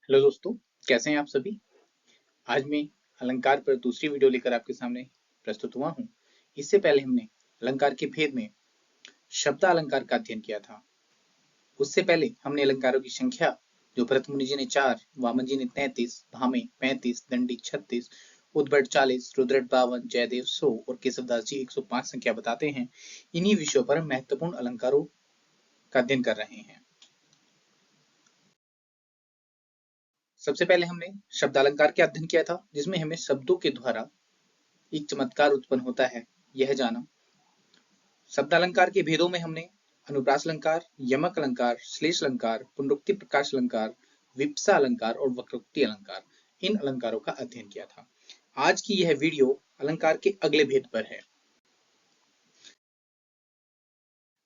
Hello दोस्तों, कैसे हैं आप सभी। आज मैं अलंकार पर दूसरी वीडियो लेकर आपके सामने प्रस्तुत हुआ हूँ। इससे पहले हमने अलंकार के भेद में शब्द अलंकार का अध्ययन किया था। उससे पहले हमने अलंकारों की संख्या, जो भरत मुनि जी ने 4, वामन जी ने 33, भामे 35, दंडी 36, उद्भट 40, रुद्रट 52, जयदेव 100 और केशवदास जी 105 संख्या बताते हैं। इन्हीं विषयों पर हम महत्वपूर्ण अलंकारों का अध्ययन कर रहे हैं। सबसे पहले हमने शब्द अलंकार का अध्ययन किया था, जिसमें हमें शब्दों के द्वारा एक चमत्कार उत्पन्न होता है यह जाना। शब्द अलंकार के भेदों में हमने अनुप्रास अलंकार, यमक अलंकार, श्लेष अलंकार, पुनरुक्ति प्रकाश अलंकार, विप्सा अलंकार और वक्रोक्ति अलंकार, इन अलंकारों का अध्ययन किया था। आज की यह वीडियो अलंकार के अगले भेद पर है।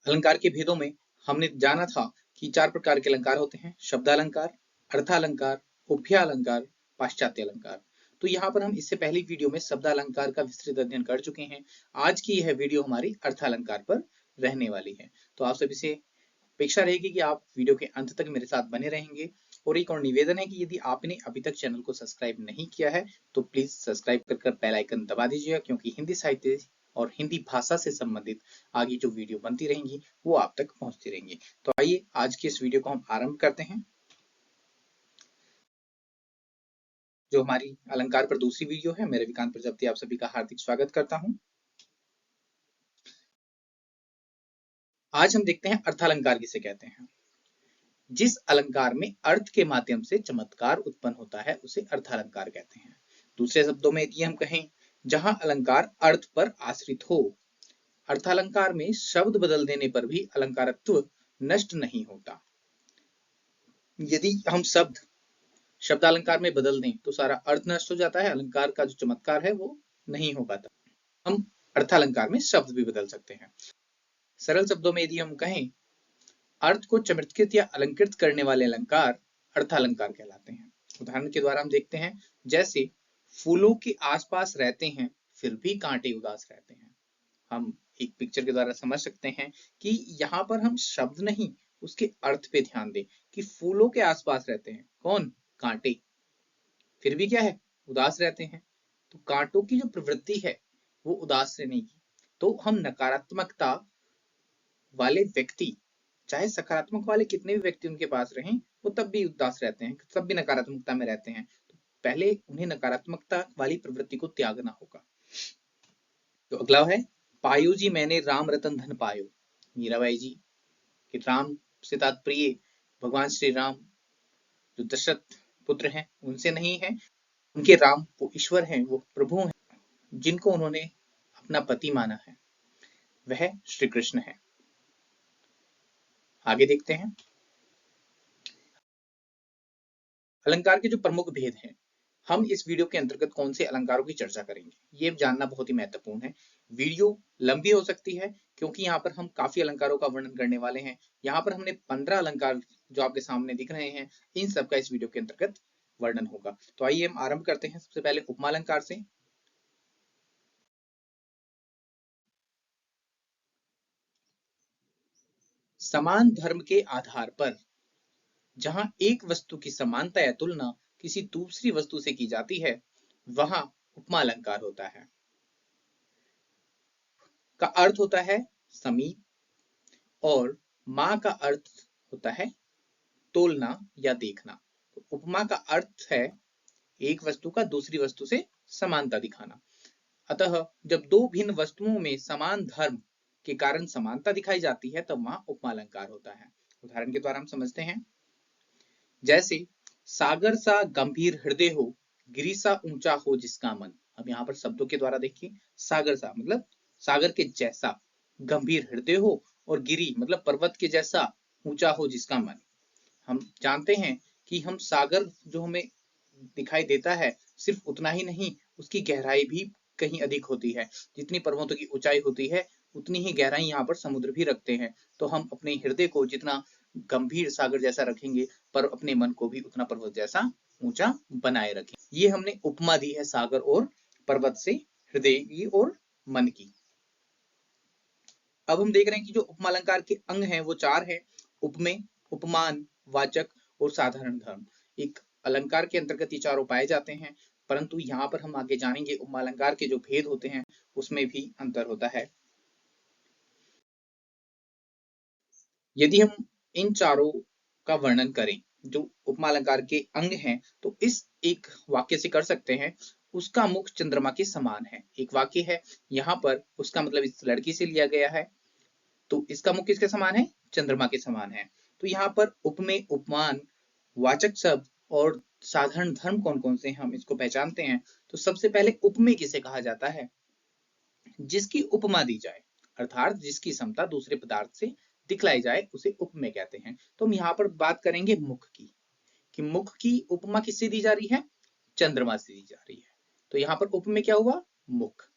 अलंकार के भेदों में हमने जाना था कि 4 प्रकार के अलंकार होते हैं: शब्दालंकार, अर्थालंकार, उपह्यालंकार, पाश्चात्य अलंकार। तो यहाँ पर हम इससे पहली वीडियो में शब्दालंकार का विस्तृत अध्ययन कर चुके हैं। आज की यह वीडियो हमारी अर्थालंकार पर रहने वाली है। तो आप सभी से अपेक्षा रहेगी कि आप वीडियो के अंत तक मेरे साथ बने रहेंगे। और एक और निवेदन है कि यदि आपने अभी तक चैनल को सब्सक्राइब नहीं किया है तो प्लीज सब्सक्राइब कर बेल आइकन दबा दीजिएगा, क्योंकि हिंदी साहित्य और हिंदी भाषा से संबंधित आगे जो वीडियो बनती रहेंगी वो आप तक पहुंचती रहेंगी। तो आइए आज की इस वीडियो को हम आरंभ करते हैं, जो हमारी अलंकार पर दूसरी वीडियो है। मैं रविकांत प्रजापति आप सभी का हार्दिक स्वागत करता हूं। आज हम देखते हैं अर्थालंकार किसे कहते हैं। जिस अलंकार में अर्थ के माध्यम से चमत्कार उत्पन्न होता है उसे अर्थालंकार कहते हैं। दूसरे शब्दों में यदि हम कहें, जहां अलंकार अर्थ पर आश्रित हो। अर्थालंकार में शब्द बदल देने पर भी अलंकारत्व नष्ट नहीं होता। यदि हम शब्द अलंकार में बदल दें तो सारा अर्थ नष्ट हो जाता है, अलंकार का जो चमत्कार है वो नहीं हो पाता। हम अर्थालंकार में शब्द भी बदल सकते हैं। सरल शब्दों में यदि हम कहें, अर्थ को चमत्कृत या अलंकृत करने वाले अलंकार अर्थालंकार कहलाते हैं। उदाहरण के द्वारा हम देखते हैं, जैसे फूलों के आसपास रहते हैं फिर भी कांटे उदास रहते हैं। हम एक पिक्चर के द्वारा समझ सकते हैं कि यहाँ पर हम शब्द नहीं, उसके अर्थ पे ध्यान दें कि फूलों के आसपास रहते हैं कौन? कांटे, फिर भी क्या है? उदास रहते हैं। तो कांटों की जो प्रवृत्ति है वो उदास रहने की। तो हम नकारात्मकता वाले व्यक्ति, चाहे सकारात्मक वाले कितने भी व्यक्ति उनके पास रहें, वो तब भी उदास रहते हैं, तब भी नकारात्मकता में रहते हैं। तो पहले उन्हें नकारात्मकता वाली प्रवृत्ति को त्यागना होगा। तो अगला है, पायो जी मैंने राम रतन धन पायो। मीराबाई जी कि राम से तात्पर्य भगवान श्री राम, जो दशरथ पुत्र हैं उनसे नहीं है। उनके राम वो ईश्वर हैं, वो प्रभु हैं, जिनको उन्होंने अपना पति माना है, वह श्री कृष्ण है। आगे देखते हैं अलंकार के जो प्रमुख भेद हैं। हम इस वीडियो के अंतर्गत कौन से अलंकारों की चर्चा करेंगे, ये जानना बहुत ही महत्वपूर्ण है। वीडियो लंबी हो सकती है क्योंकि यहाँ पर हम काफी अलंकारों का वर्णन करने वाले हैं। यहाँ पर हमने 15 अलंकार जो आपके सामने दिख रहे हैं, इन सबका इस वीडियो के अंतर्गत वर्णन होगा। तो आइए हम आरंभ करते हैं सबसे पहले उपमा अलंकार से। समान धर्म के आधार पर जहां एक वस्तु की समानता या तुलना किसी दूसरी वस्तु से की जाती है, वहां उपमा अलंकार होता है। का अर्थ होता है समीप, और मां का अर्थ होता है तोलना या देखना। तो उपमा का अर्थ है एक वस्तु का दूसरी वस्तु से समानता दिखाना। अतः जब दो भिन्न वस्तुओं में समान धर्म के कारण समानता दिखाई जाती है तब वहां उपमा अलंकार होता है। उदाहरण के द्वारा हम समझते हैं, जैसे सागर सा गंभीर हृदय हो, गिरि सा ऊंचा हो जिसका मन। अब यहाँ पर शब्दों के द्वारा देखिए, सागर सा मतलब सागर के जैसा, गंभीर हृदय हो और गिरि मतलब पर्वत के जैसा ऊंचा हो जिसका मन। हम जानते हैं कि हम सागर जो हमें दिखाई देता है, सिर्फ उतना ही नहीं, उसकी गहराई भी कहीं अधिक होती है। जितनी पर्वतों की ऊंचाई होती है उतनी ही गहराई यहाँ पर समुद्र भी रखते हैं। तो हम अपने हृदय को जितना गंभीर सागर जैसा रखेंगे, पर अपने मन को भी उतना पर्वत जैसा ऊंचा बनाए रखें। ये हमने उपमा दी है सागर और पर्वत से, हृदय की और मन की। अब हम देख रहे हैं कि जो उपमा अलंकार के अंग हैं वो 4 हैं: उपमेय, उपमान, वाचक और साधारण धर्म। एक अलंकार के अंतर्गत ये चारों पाए जाते हैं, परंतु यहाँ पर हम आगे जानेंगे उपमा अलंकार के जो भेद होते हैं उसमें भी अंतर होता है। यदि हम इन चारों का वर्णन करें जो उपमा अलंकार के अंग हैं, तो इस एक वाक्य से कर सकते हैं, उसका मुख चंद्रमा के समान है। एक वाक्य है, यहाँ पर उसका मतलब इस लड़की से लिया गया है, तो इसका मुख किसके समान है? चंद्रमा के समान है। तो यहाँ पर उपमेय, उपमान, वाचक शब्द और साधारण धर्म कौन कौन से हैं, हम इसको पहचानते हैं। तो सबसे पहले उपमेय किसे कहा जाता है? जिसकी उपमा दी जाए, अर्थात जिसकी समता दूसरे पदार्थ से दिखलाई जाए, उसे उपमेय कहते हैं। तो हम यहाँ पर बात करेंगे मुख की, कि मुख की उपमा किससे दी जा रही है? चंद्रमा से दी जा रही है। तो यहाँ पर उपमेय क्या हुआ? मुख।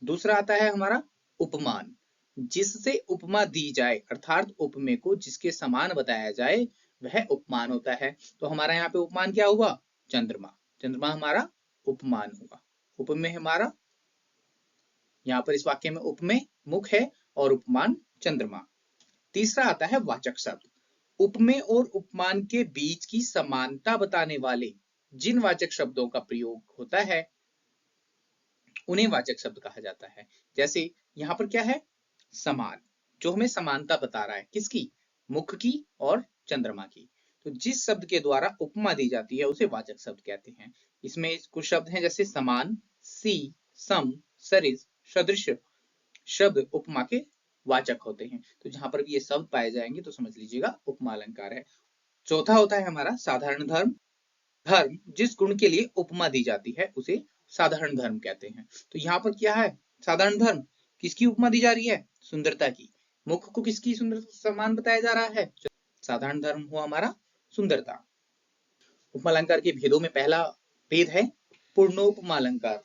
दूसरा आता है हमारा उपमान, जिससे उपमा दी जाए, अर्थात उपमेय को जिसके समान बताया जाए वह उपमान होता है। तो हमारा यहाँ पे उपमान क्या हुआ? चंद्रमा। चंद्रमा हमारा उपमान हुआ। उपमेय हमारा, यहाँ पर इस वाक्य में उपमेय मुख है और उपमान चंद्रमा। तीसरा आता है वाचक शब्द। उपमेय और उपमान के बीच की समानता बताने वाले जिन वाचक शब्दों का प्रयोग होता है उन्हें वाचक शब्द कहा जाता है। जैसे यहाँ पर क्या है? समान, जो हमें समानता बता रहा है, किसकी? मुख की और चंद्रमा की। तो जिस शब्द के द्वारा उपमा दी जाती है उसे वाचक शब्द कहते हैं। इसमें कुछ शब्द हैं जैसे समान, सी, सम, सरिस, सदृश शब्द उपमा के वाचक होते हैं। तो जहां पर भी ये शब्द पाए जाएंगे तो समझ लीजिएगा उपमा अलंकार है। चौथा होता है हमारा साधारण धर्म। धर्म जिस गुण के लिए उपमा दी जाती है उसे साधारण धर्म कहते हैं। तो यहाँ पर क्या है? साधारण धर्म किसकी उपमा दी जा रही है? सुंदरता की। मुख को किसकी सुंदरता समान बताया जा रहा है? साधारण धर्म हुआ हमारा सुंदरता। उपमा अलंकार के भेदों में पहला भेद है पूर्णोपमा अलंकार।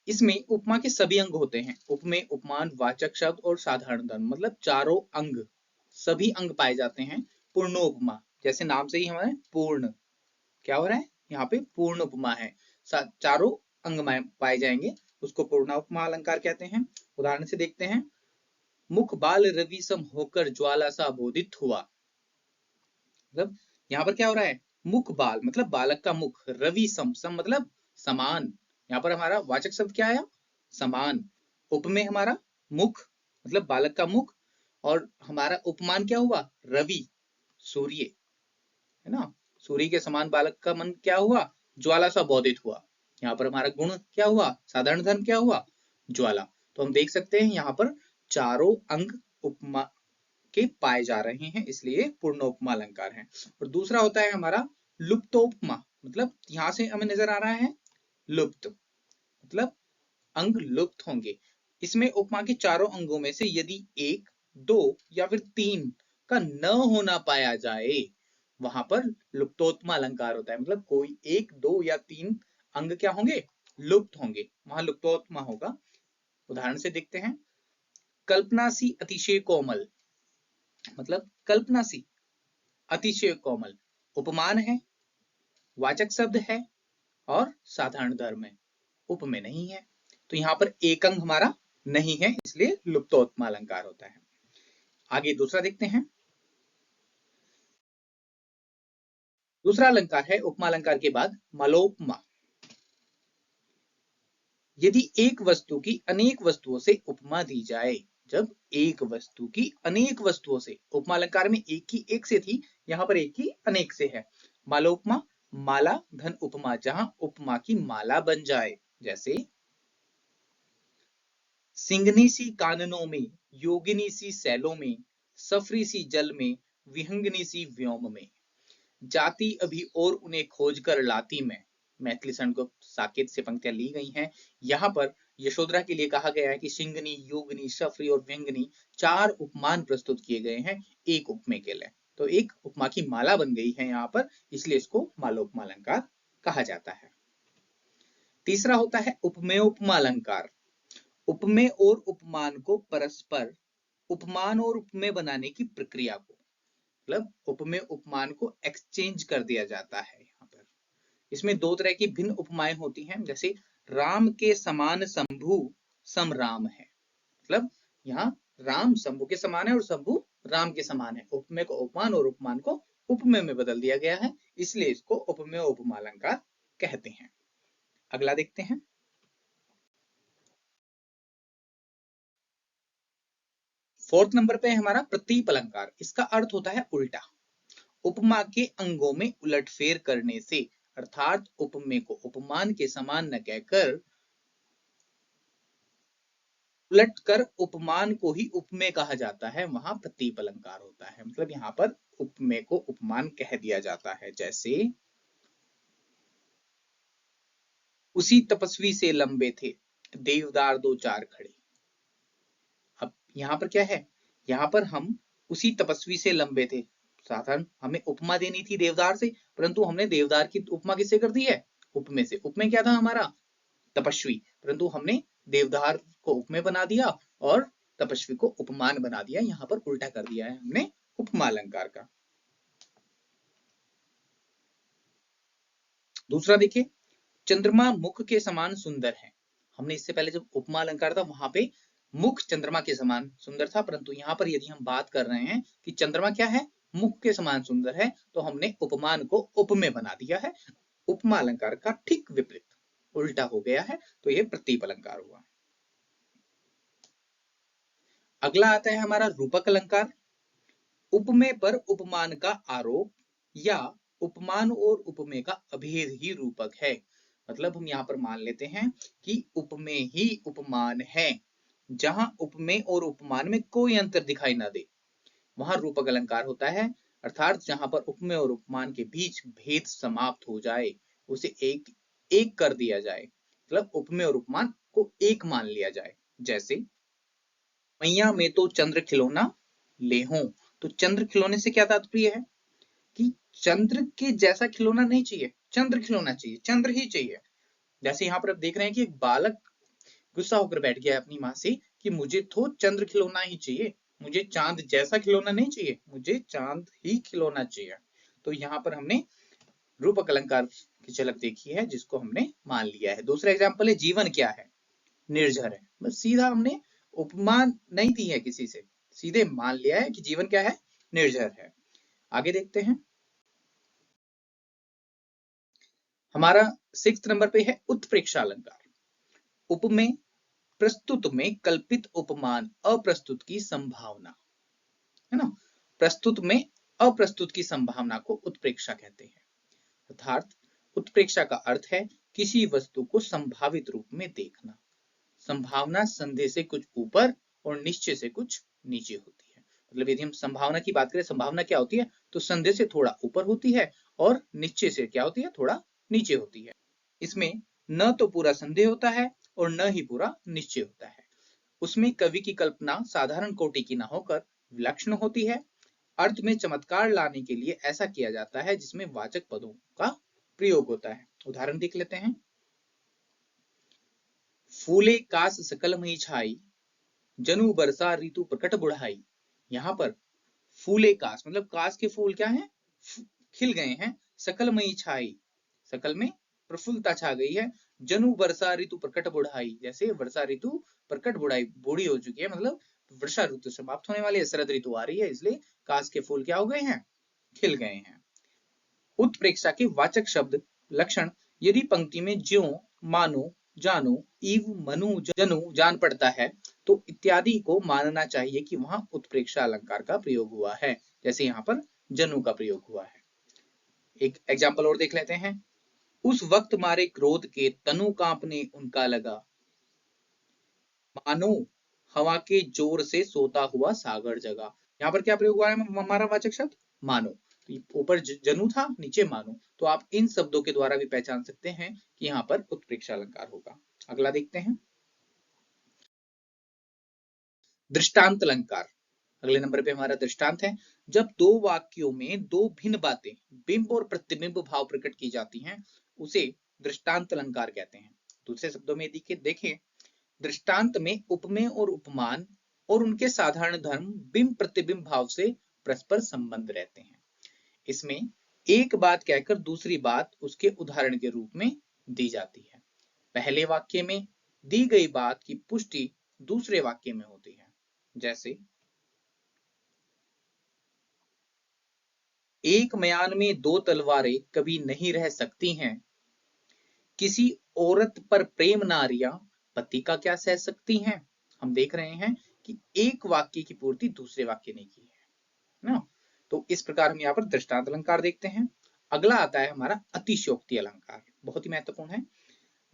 इसमें उपमा के सभी अंग होते हैं, उपमेय, उपमान, वाचक शब्द और साधारण धर्म, मतलब चारों अंग, सभी अंग पाए जाते हैं पूर्णोपमा। जैसे नाम से ही हमारे पूर्ण क्या हो रहा है? यहाँ पे पूर्ण उपमा है, चारों अंग पाए जाएंगे, उसको पूर्णोपमा अलंकार कहते हैं। उदाहरण से देखते हैं, मुख बाल रवि सम होकर ज्वाला सा बोधित हुआ। मतलब यहाँ पर क्या हो रहा है? मुख बाल मतलब बालक का मुख, रवि सम, सम मतलब समान। यहाँ पर हमारा वाचक शब्द क्या आया? समान। उपमेय हमारा मुख मतलब बालक का मुख, और हमारा उपमान क्या हुआ? रवि, सूर्य, है ना? सूर्य के समान बालक का मन क्या हुआ? ज्वाला सा बोधित हुआ। यहाँ पर हमारा गुण क्या हुआ? साधारण धर्म क्या हुआ? ज्वाला। तो हम देख सकते हैं यहाँ पर चारों अंग उपमा के पाए जा रहे हैं, इसलिए पूर्णोपमा अलंकार है। और दूसरा होता है हमारा लुप्तोपमा, मतलब यहां से हमें नजर आ रहा है लुप्त, मतलब अंग लुप्त होंगे। इसमें उपमा के चारों अंगों में से यदि एक, दो या फिर तीन का न होना पाया जाए, वहां पर लुप्तोत्मा अलंकार होता है। मतलब कोई एक, दो या तीन अंग क्या होंगे? लुप्त होंगे, वहां लुप्तोत्मा होगा। उदाहरण से देखते हैं, कल्पना सी अतिशय कोमल, मतलब कल्पना सी, अतिशय कोमल उपमान है, वाचक शब्द है और साधारण धर्म है, उपमेय नहीं है। तो यहाँ पर एक अंग हमारा नहीं है, इसलिए लुप्तोत्मा अलंकार होता है। आगे दूसरा देखते हैं। दूसरा अलंकार है उपमा अलंकार के बाद मलोपमा। यदि एक वस्तु की अनेक वस्तुओं से उपमा दी जाए, जब एक वस्तु की अनेक वस्तुओं से, उपमा अलंकार में एक की एक से थी, यहाँ पर एक की अनेक से है। मालोपमा, माला धन उपमा, जहां उपमा की माला बन जाए। जैसे सिंगनी सी काननों में, योगिनी सी सैलों में, सफरी सी जल में, विहंगनी सी व्योम में, जाति अभी और उन्हें खोज कर लाती मैं। मैथिली सर्ण को साकेत से पंक्तियां ली गई हैं। यहाँ पर यशोधरा के लिए कहा गया है कि सिंगनी, योगिनी, सफरी और व्यंगनी चार उपमान प्रस्तुत किए गए हैं एक उपमेय के लिए। तो एक उपमा की माला बन गई है यहाँ पर, इसलिए इसको मालोपमा अलंकार कहा जाता है। तीसरा होता है उपमेयोपमा अलंकार। उपमेय और उपमान को परस्पर, उपमान और उपमेय बनाने की प्रक्रिया को, मतलब उपमेय उपमान को एक्सचेंज कर दिया जाता है। यहाँ पर इसमें दो तरह की भिन्न उपमाएं होती हैं, जैसे राम के समान शंभु सम राम है, मतलब यहाँ राम शंभु के समान है और शंभु राम के समान है। उपमेय को उपमान और उपमान को उपमेय में बदल दिया गया है, इसलिए इसको उपमेय उपमा अलंकार कहते हैं। अगला देखते हैं। फोर्थ नंबर पे हमारा प्रतीप अलंकार। इसका अर्थ होता है उल्टा। उपमा के अंगों में उलटफेर करने से, अर्थात उपमेय को उपमान के समान न कहकर उलटकर उपमान को ही उपमेय कहा जाता है, वहां प्रतीप अलंकार होता है। मतलब यहाँ पर उपमेय को उपमान कह दिया जाता है। जैसे उसी तपस्वी से लंबे थे देवदार दो चार खड़े। अब यहाँ पर क्या है, यहाँ पर हम उसी तपस्वी से लंबे थे, साधारण हमें उपमा देनी थी देवदार से, परंतु हमने देवदार की उपमा किससे कर दी है, उपमेय से। उपमेय क्या था हमारा, तपस्वी, परंतु हमने देवदार को उपमेय बना दिया और तपस्वी को उपमान बना दिया। यहाँ पर उल्टा कर दिया है हमने उपमा अलंकार का। दूसरा देखिए, चंद्रमा मुख के समान सुंदर है। हमने इससे पहले जब उपमा अलंकार था वहां पे मुख चंद्रमा के समान सुंदर था, परंतु यहाँ पर यदि हम बात कर रहे हैं कि चंद्रमा क्या है, मुख के समान सुंदर है, तो हमने उपमान को उपमेय बना दिया है। उपमा अलंकार का ठीक विपरीत, उल्टा हो गया है, तो यह प्रतीप अलंकार हुआ। अगला आता है हमारा रूपक अलंकार। उपमेय पर उपमान का आरोप या उपमान और उपमेय का अभेद ही रूपक है। मतलब हम यहाँ पर मान लेते हैं कि उपमेय ही उपमान है। जहां उपमेय और उपमान में कोई अंतर दिखाई ना दे, वहां रूपक अलंकार होता है। अर्थात जहां पर उपमेय और उपमान के बीच भेद समाप्त हो जाए, उसे एक एक कर दिया जाए, मतलब उपमेय और उपमान को एक मान लिया जाए। जैसे मैया में तो चंद्र खिलौना ले हो। तो चंद्र खिलौने से क्या तात्पर्य है कि चंद्र के जैसा खिलौना नहीं चाहिए, चंद्र खिलौना चाहिए, चंद्र ही चाहिए। जैसे यहाँ पर आप देख रहे हैं कि एक बालक गुस्सा होकर बैठ गया है अपनी माँ से कि मुझे तो चंद्र खिलौना ही चाहिए, मुझे चांद जैसा खिलौना नहीं चाहिए, मुझे चांद ही खिलौना चाहिए। तो यहाँ पर हमने रूपक अलंकार की झलक देखी है, जिसको हमने मान लिया है। दूसरा एग्जाम्पल है जीवन क्या है, निर्झर है। बस सीधा हमने उपमान नहीं दी है किसी से, सीधे मान लिया है कि जीवन क्या है, निर्झर है। आगे देखते हैं। हमारा 6 नंबर पे है उत्प्रेक्षा अलंकार। उपमेय प्रस्तुत में कल्पित उपमान अप्रस्तुत की संभावना, है ना। प्रस्तुत में अप्रस्तुत की संभावना को उत्प्रेक्षा कहते हैं। अर्थात उत्प्रेक्षा का अर्थ है किसी वस्तु को संभावित रूप में देखना। संभावना संदेह से कुछ ऊपर और निश्चय से कुछ नीचे होती है। मतलब यदि हम संभावना की बात करें, संभावना क्या होती है, तो संदेह से थोड़ा ऊपर होती है और निश्चय से क्या होती है, थोड़ा नीचे होती है। इसमें न तो पूरा संदेह होता है और न ही पूरा निश्चय होता है। उसमें कवि की कल्पना साधारण कोटि की न होकर विलक्षण होती है। अर्थ में चमत्कार लाने के लिए ऐसा किया जाता है जिसमें वाचक पदों का प्रयोग होता है। उदाहरण देख लेते हैं। फूले कास सकल मई छाई, जनु बरसा ऋतु प्रकट बुढ़ाई। यहाँ पर फूले कास मतलब कास के फूल क्या है, खिल गए हैं। सकल मई छाई, सकल में प्रफुल्लता छा गई है। जनु वर्षा ऋतु प्रकट बुढ़ाई, जैसे वर्षा ऋतु प्रकट बुढ़ाई, बूढ़ी हो चुकी है, मतलब वर्षा ऋतु समाप्त होने वाली है, शरद ऋतु आ रही है, इसलिए कास के फूल क्या हो गए हैं, खिल गए हैं। उत्प्रेक्षा के वाचक शब्द लक्षण यदि पंक्ति में ज्यों, मानो, जानो, इव, मनु, जनु जान पड़ता है, तो इत्यादि को मानना चाहिए कि वहां उत्प्रेक्षा अलंकार का प्रयोग हुआ है। जैसे यहाँ पर जनु का प्रयोग हुआ है। एक एग्जाम्पल और देख लेते हैं। उस वक्त मारे क्रोध के तनु कांपने उनका लगा, मानो हवा के जोर से सोता हुआ सागर जगा। यहाँ पर क्या प्रयोग हुआ है हमारा वाचक शब्द, मानो। तो ऊपर जनु था, नीचे मानो, तो आप इन शब्दों के द्वारा भी पहचान सकते हैं कि यहाँ पर उत्प्रेक्षा अलंकार होगा। अगला देखते हैं, दृष्टांत अलंकार। अगले नंबर पे हमारा दृष्टांत है। जब दो वाक्यों में दो भिन्न बातें, बिंब और प्रतिबिंब भाव प्रकट की जाती हैं, उसे दृष्टांत अलंकार कहते हैं। दूसरे शब्दों में यदि देखें, दृष्टांत में उपमेय और उपमान और उनके साधारण धर्म बिंब प्रतिबिंब भाव से परस्पर संबंध रहते हैं। इसमें एक बात कहकर दूसरी बात उसके उदाहरण के रूप में दी जाती है। पहले वाक्य में दी गई बात की पुष्टि दूसरे वाक्य में होती है। जैसे एक म्यान में दो तलवारें कभी नहीं रह सकती हैं, किसी औरत पर प्रेम नारियां पति का क्या सह सकती हैं। हम देख रहे हैं कि एक वाक्य की पूर्ति दूसरे वाक्य ने की है ना। तो इस प्रकार हम यहाँ पर दृष्टांत अलंकार देखते हैं। अगला आता है हमारा अतिशयोक्ति अलंकार, बहुत ही महत्वपूर्ण है।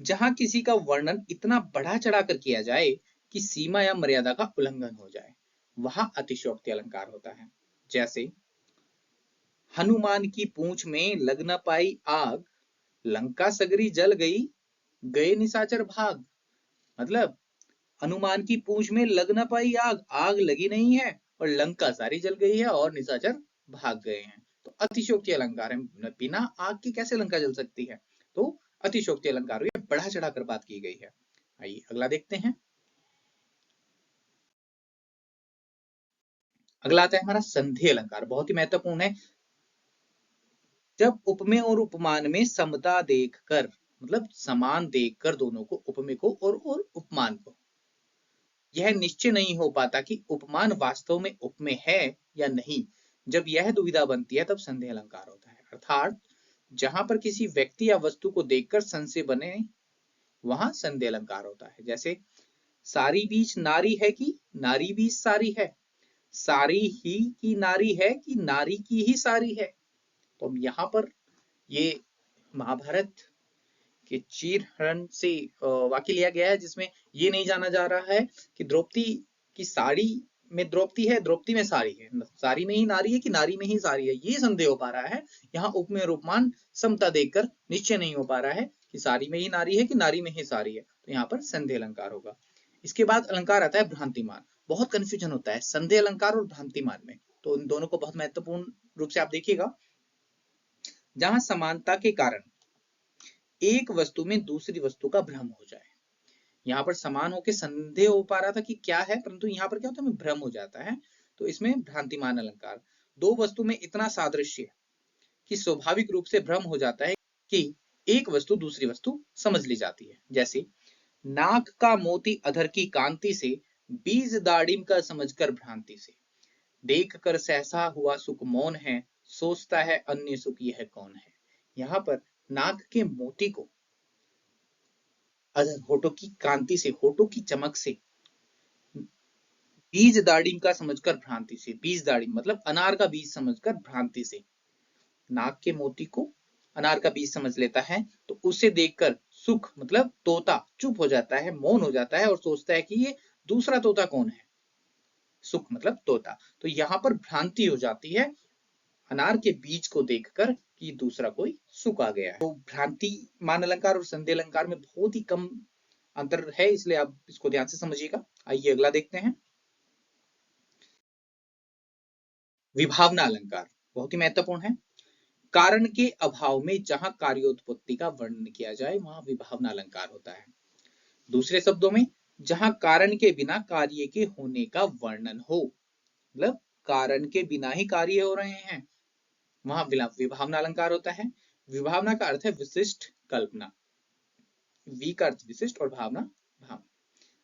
जहां किसी का वर्णन इतना बढ़ा चढ़ा कर किया जाए कि सीमा या मर्यादा का उल्लंघन हो जाए, वहां अतिशयोक्ति अलंकार होता है। जैसे हनुमान की पूंछ में लग न पाई आग, लंका सगरी जल गई, गए निशाचर भाग। मतलब हनुमान की पूंछ में लग न पाई आग, आग लगी नहीं है और लंका सारी जल गई है और निशाचर भाग गए हैं। तो अतिशयोक्ति अलंकार है, बिना आग के कैसे लंका जल सकती है। तो अतिशयोक्ति अलंकार में बढ़ा चढ़ाकर बात की गई है। आइए अगला देखते हैं। अगला आता है हमारा संधि अलंकार, बहुत ही महत्वपूर्ण है। जब उपमेय और उपमान में समता देखकर, मतलब समान देखकर दोनों को, उपमेय को और उपमान को, यह निश्चय नहीं हो पाता कि उपमान वास्तव में उपमेय है या नहीं, जब यह दुविधा बनती है तब संधि अलंकार होता है। अर्थात जहां पर किसी व्यक्ति या वस्तु को देखकर संशय बने, वहां संधि अलंकार होता है। जैसे सारी बीच नारी है कि नारी बीच सारी है, सारी ही की नारी है कि नारी की ही सारी है। तो यहाँ पर ये महाभारत के चीरहरण से वाक्य लिया गया है, जिसमें ये नहीं जाना जा रहा है कि द्रौपदी की साड़ी में द्रौपदी है, द्रौपदी में साड़ी है, साड़ी में ही नारी है कि नारी में ही साड़ी है, ये संदेह हो पा रहा है। यहाँ उपमेय और उपमान समता देखकर निश्चय नहीं हो पा रहा है कि साड़ी में ही नारी है कि नारी में ही साड़ी है, तो यहाँ पर संदेह अलंकार होगा। इसके बाद अलंकार आता है भ्रांतिमान। बहुत कंफ्यूजन होता है संदेह अलंकार और भ्रांतिमान में, तो इन दोनों को बहुत महत्वपूर्ण रूप से आप देखिएगा। जहां समानता के कारण एक वस्तु में दूसरी वस्तु का भ्रम हो जाए, यहाँ पर समान होकर संदेह हो पा रहा था कि क्या है, परंतु यहाँ पर क्या होता है, भ्रम हो जाता है, तो इसमें भ्रांतिमान अलंकार। दो वस्तु में इतना सादृश्य कि स्वाभाविक रूप से भ्रम हो जाता है कि एक वस्तु दूसरी वस्तु समझ ली जाती है। जैसे नाक का मोती अधर की कांति से, बीज दाड़िम का समझकर भ्रांति से, देख कर सहसा हुआ सुख मौन है, सोचता है अन्य सुख यह कौन है। यहाँ पर नाक के मोती को अधर, होठों की कांति से, होठों की चमक से, बीज दाड़िम का समझकर भ्रांति से, बीज दाड़िम मतलब अनार का बीज समझकर भ्रांति से, नाक के मोती को अनार का बीज समझ लेता है, तो उसे देखकर सुख मतलब तोता चुप हो जाता है, मौन हो जाता है और सोचता है कि ये दूसरा तोता कौन है। सुख मतलब तोता, तो यहाँ पर भ्रांति हो जाती है अनार के बीज को देखकर कि दूसरा कोई सुख आ गया है। तो भ्रांति मान अलंकार और संधि अलंकार में बहुत ही कम अंतर है, इसलिए आप इसको ध्यान से समझिएगा। आइए अगला देखते हैं। विभावना अलंकार बहुत ही महत्वपूर्ण है। कारण के अभाव में जहां कार्योत्पत्ति का वर्णन किया जाए, वहां विभावना अलंकार होता है। दूसरे शब्दों में जहां कारण के बिना कार्य के होने का वर्णन हो, मतलब कारण के बिना ही कार्य हो रहे हैं, वहां विभावना अलंकार होता है। विभावना का अर्थ है विशिष्ट कल्पना, वी का अर्थ विशिष्ट और भावना भाव।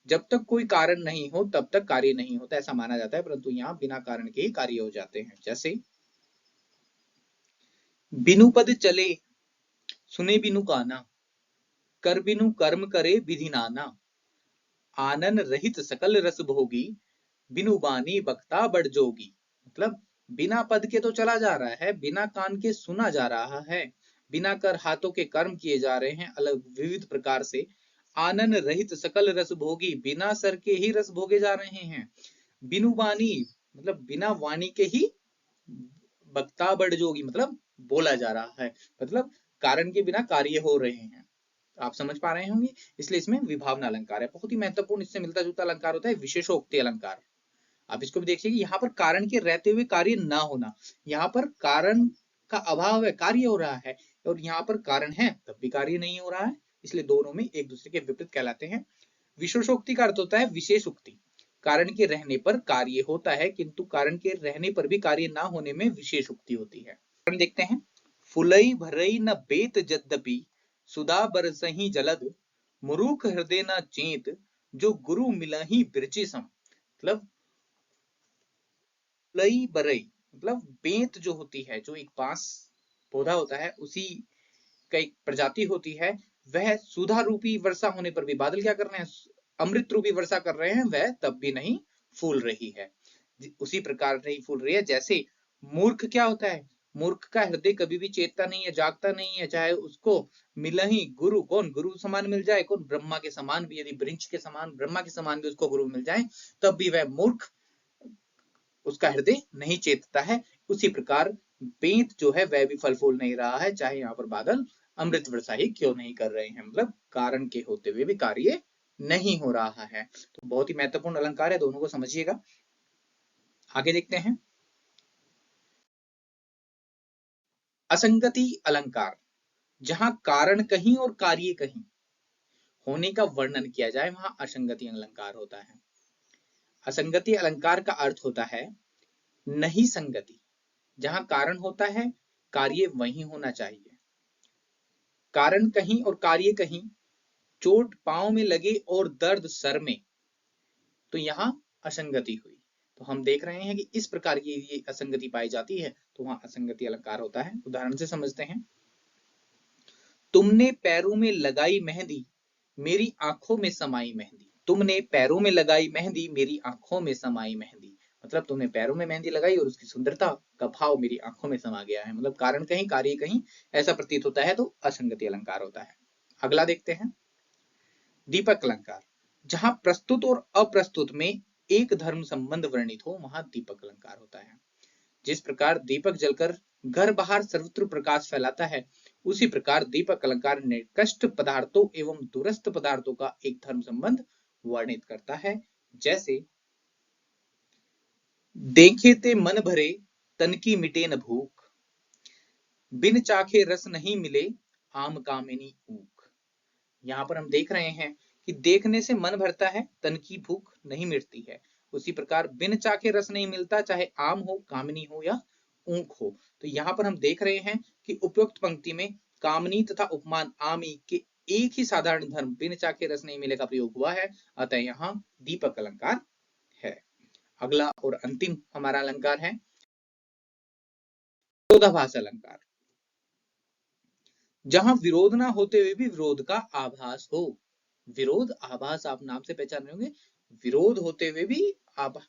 जब तक कोई कारण नहीं हो तब तक कार्य नहीं होता, ऐसा माना जाता है, परंतु यहाँ बिना कारण के ही कार्य हो जाते हैं। जैसे बिनु पद चले सुने बिनु काना, कर बिनु कर्म करे विधि नाना, आनन रहित सकल रस भोगी, बिनु बानी बक्ता बढ़ जोगी। मतलब बिना पद के तो चला जा रहा है, बिना कान के सुना जा रहा है, बिना कर हाथों के कर्म किए जा रहे हैं अलग विविध प्रकार से, आनन रहित सकल रस भोगी, बिना सर के ही रस भोगे जा रहे हैं, बिनु वाणी मतलब बिना वाणी के ही बक्ता बढ़ जोगी, मतलब बोला जा रहा है, मतलब कारण के बिना कार्य हो रहे हैं। आप समझ पा रहे होंगे, इसलिए इसमें विभावना अलंकार है। बहुत ही महत्वपूर्ण इससे मिलता जुलता अलंकार होता है विशेषोक्ति अलंकार। आप इसको भी देखिए कि यहाँ पर कारण के रहते हुए कार्य ना होना, यहाँ पर कारण का अभाव है, कार्य हो रहा है, और यहाँ पर कारण है तब भी कार्य नहीं हो रहा है, इसलिए दोनों में एक दूसरे के विपरीत कहलाते हैं। विशेषोक्ति का अर्थ होता है विशेष उक्ति, कारण के रहने पर कार्य होता है किंतु कारण के रहने पर भी कार्य ना होने में विशेष उक्ति होती है। देखते हैं, फुलई भरई न बेत यद्यपि, सुधा बरसहि जलद, मुरुख हृदय न चेत, जो गुरु मिलहि बिरचि सम। मतलब फुलई बरई मतलब बेंत जो होती है, जो एक बांस पौधा होता है, उसी का एक प्रजाति होती है, वह सुधा रूपी वर्षा होने पर भी, बादल क्या कर रहे हैं, अमृत रूपी वर्षा कर रहे हैं, वह तब भी नहीं फूल रही है। उसी प्रकार नहीं फूल रही है। जैसे मूर्ख क्या होता है, मूर्ख का हृदय कभी भी चेतता नहीं है, जागता नहीं है, चाहे उसको मिला ही गुरु, कौन गुरु समान मिल जाए, कौन ब्रह्मा के समान भी, यदि वृक्ष के समान, ब्रह्मा के समान भी उसको गुरु मिल जाए, तब भी वह मूर्ख, उसका हृदय नहीं चेतता है। उसी प्रकार बेंत जो है वह भी फल फूल नहीं रहा है, चाहे यहाँ पर बादल अमृत वर्षा ही क्यों नहीं कर रहे हैं, मतलब कारण के होते हुए भी कार्य नहीं हो रहा है। तो बहुत ही महत्वपूर्ण अलंकार है, दोनों को समझिएगा। आगे देखते हैं, असंगति अलंकार, जहां कारण कहीं और कार्य कहीं होने का वर्णन किया जाए, वहां असंगति अलंकार होता है। असंगति अलंकार का अर्थ होता है नहीं संगति, जहां कारण होता है कार्य वहीं होना चाहिए, कारण कहीं और कार्य कहीं, चोट पांव में लगे और दर्द सर में, तो यहां असंगति हुई। तो हम देख रहे हैं कि इस प्रकार की ये असंगति पाई जाती है, तो वहां असंगति अलंकार होता है। उदाहरण से समझते हैं, तुमने पैरों में लगाई मेहंदी, मेरी आंखों में समाई मेहंदी। तुमने पैरों में लगाई मेहंदी, मेरी आंखों में समाई मेहंदी, मतलब तुमने पैरों में मेहंदी लगाई और उसकी सुंदरता का भाव मेरी आंखों में समा गया है, मतलब कारण कहीं कार्य कहीं ऐसा प्रतीत होता है, तो असंगति अलंकार होता है। अगला देखते हैं, दीपक अलंकार, जहां प्रस्तुत और अप्रस्तुत में एक धर्म संबंध वर्णित हो, वहां दीपक अलंकार होता है। जिस प्रकार दीपक जलकर घर बाहर सर्वत्र प्रकाश फैलाता है, उसी प्रकार दीपक अलंकार निकृष्ट पदार्थों एवं दूरस्थ पदार्थों का एक धर्म संबंध वर्णित करता है। जैसे देखे ते मन भरे, तन की मिटे न भूख, बिन चाखे रस नहीं मिले, आम कामिनी ऊख। यहाँ पर हम देख रहे हैं कि देखने से मन भरता है, तन की भूख नहीं मिटती है। उसी प्रकार बिन चाखे रस नहीं मिलता, चाहे आम हो, कामनी हो या ऊख हो। तो यहाँ पर हम देख रहे हैं कि उपयुक्त पंक्ति में कामनी तथा उपमान आमी के एक ही साधारण धर्म बिन चाखे रस नहीं मिले का प्रयोग हुआ है, अतः यहाँ दीपक अलंकार है। अगला और अंतिम हमारा अलंकार है विरोधाभास अलंकार, जहां विरोध ना होते हुए भी विरोध का आभास हो। विरोध आभास आप नाम से पहचान रहे होंगे, विरोध होते हुए भी आभास,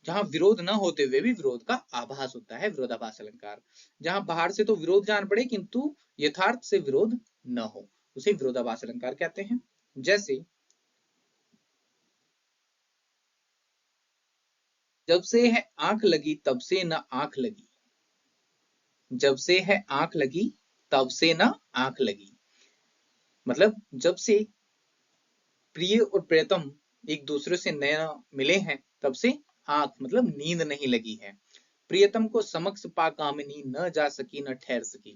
जहां विरोध न होते हुए भी विरोध का आभास होता है, विरोधाभास अलंकार। जहां बाहर से तो विरोध जान पड़े किंतु यथार्थ से विरोध न हो, उसे विरोधाभास अलंकार कहते हैं। जैसे जब से है आंख लगी तब से न आंख लगी, जब से है आंख लगी तब से न आंख लगी, मतलब जब से प्रिय और प्रियतम एक दूसरे से नया मिले हैं, तब से आंख मतलब नींद नहीं लगी है। प्रियतम को समक्ष पा कामिनी न जा सकी न ठहर सकी,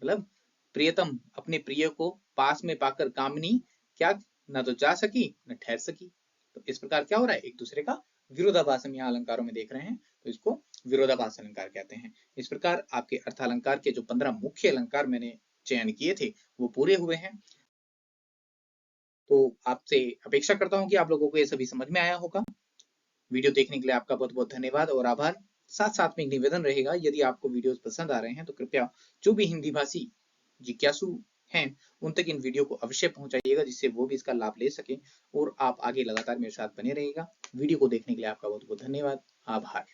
मतलब प्रियतम अपने प्रिय को पास में पाकर कामिनी क्या न तो जा सकी न ठहर सकी। तो इस प्रकार क्या हो रहा है, एक दूसरे का विरोधाभास हम यहाँ अलंकारों में देख रहे हैं, तो इसको विरोधाभास अलंकार कहते हैं। इस प्रकार आपके अर्थालंकार के जो 15 मुख्य अलंकार मैंने चयन किए थे वो पूरे हुए हैं। तो आपसे अपेक्षा करता हूं कि आप लोगों को ये सभी समझ में आया होगा। वीडियो देखने के लिए आपका बहुत बहुत धन्यवाद और आभार। साथ साथ में एक निवेदन रहेगा, यदि आपको वीडियोस पसंद आ रहे हैं तो कृपया जो भी हिंदी भाषी जिज्ञासु हैं उन तक इन वीडियो को अवश्य पहुंचाइएगा, जिससे वो भी इसका लाभ ले सके और आप आगे लगातार मेरे साथ बने रहिएगा। वीडियो को देखने के लिए आपका बहुत बहुत धन्यवाद, आभार।